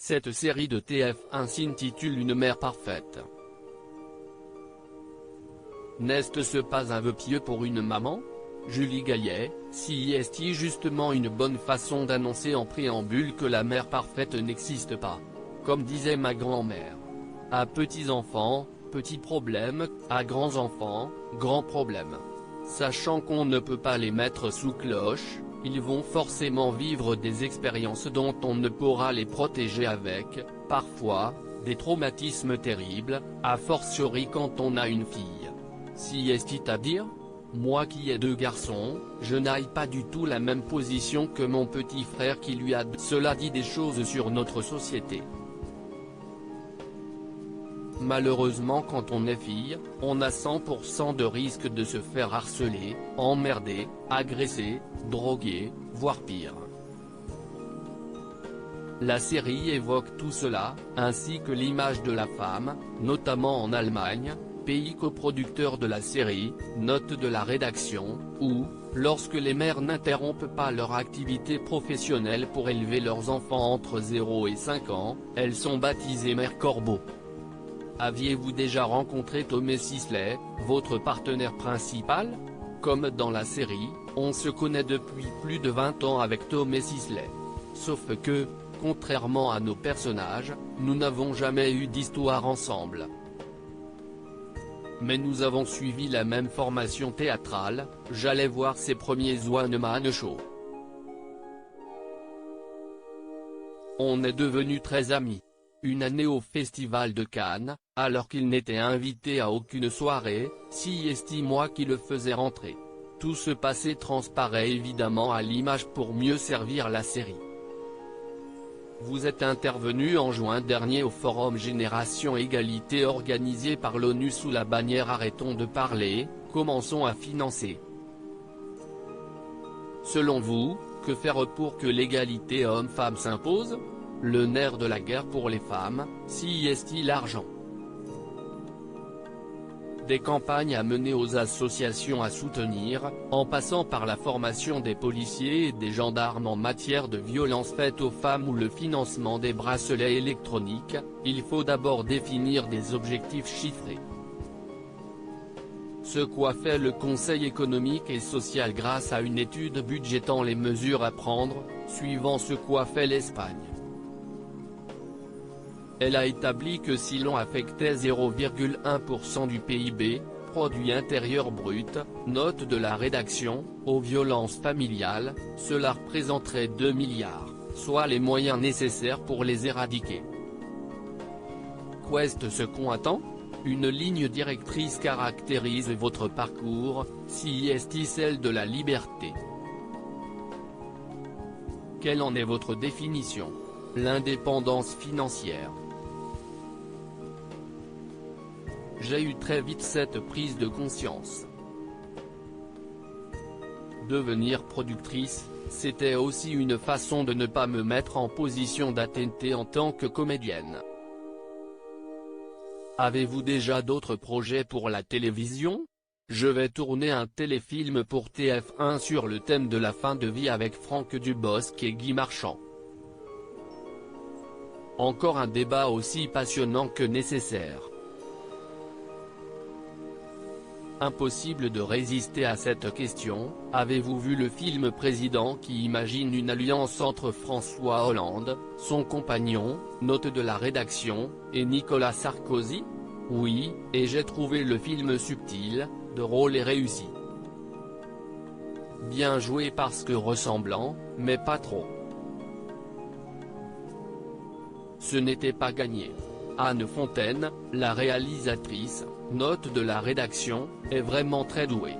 Cette série de TF1 s'intitule Une mère parfaite. N'est-ce pas un vœu pieux pour une maman? Julie Gaillet, si est-il justement une bonne façon d'annoncer en préambule que la mère parfaite n'existe pas? Comme disait ma grand-mère. À petits enfants, petits problèmes, à grands enfants, grands problèmes. Sachant qu'on ne peut pas les mettre sous cloche, ils vont forcément vivre des expériences dont on ne pourra les protéger avec, parfois, des traumatismes terribles, a fortiori quand on a une fille. Si est-il à dire? Moi qui ai 2 garçons, je n'aille pas du tout la même position que mon petit frère qui lui a. Cela dit des choses sur notre société. Malheureusement quand on est fille, on a 100% de risque de se faire harceler, emmerder, agresser, droguer, voire pire. La série évoque tout cela, ainsi que l'image de la femme, notamment en Allemagne, pays coproducteur de la série, note de la rédaction, où, lorsque les mères n'interrompent pas leur activité professionnelle pour élever leurs enfants entre 0 et 5 ans, elles sont baptisées mères corbeaux. Aviez-vous déjà rencontré Tomé Sisley, votre partenaire principal? Comme dans la série, on se connaît depuis plus de 20 ans avec Tomé Sisley. Sauf que, contrairement à nos personnages, nous n'avons jamais eu d'histoire ensemble. Mais nous avons suivi la même formation théâtrale, j'allais voir ses premiers one-man shows. On est devenus très amis. Une année au Festival de Cannes, alors qu'il n'était invité à aucune soirée, si est-il moi qui le faisais rentrer. Tout ce passé transparaît évidemment à l'image pour mieux servir la série. Vous êtes intervenu en juin dernier au Forum Génération Égalité organisé par l'ONU sous la bannière Arrêtons de parler, commençons à financer. Selon vous, que faire pour que l'égalité homme-femme s'impose? Le nerf de la guerre pour les femmes, si est-il l'argent? Des campagnes à mener aux associations à soutenir, en passant par la formation des policiers et des gendarmes en matière de violences faites aux femmes ou le financement des bracelets électroniques, il faut d'abord définir des objectifs chiffrés. Ce qu'a fait le Conseil économique et social grâce à une étude budgétant les mesures à prendre, suivant ce qu'a fait l'Espagne. Elle a établi que si l'on affectait 0,1% du PIB, produit intérieur brut, note de la rédaction, aux violences familiales, cela représenterait 2 milliards, soit les moyens nécessaires pour les éradiquer. Qu'est ce qu'on attend? Une ligne directrice caractérise votre parcours, si est celle de la liberté. Quelle en est votre définition? L'indépendance financière. J'ai eu très vite cette prise de conscience. Devenir productrice, c'était aussi une façon de ne pas me mettre en position d'attenter en tant que comédienne. Avez-vous déjà d'autres projets pour la télévision? Je vais tourner un téléfilm pour TF1 sur le thème de la fin de vie avec Franck Dubosc et Guy Marchand. Encore un débat aussi passionnant que nécessaire. Impossible de résister à cette question, avez-vous vu le film Président qui imagine une alliance entre François Hollande, son compagnon, note de la rédaction, et Nicolas Sarkozy? Oui, et j'ai trouvé le film subtil, drôle et réussi. Bien joué parce que ressemblant, mais pas trop. Ce n'était pas gagné. Anne Fontaine, la réalisatrice, note de la rédaction, est vraiment très douée.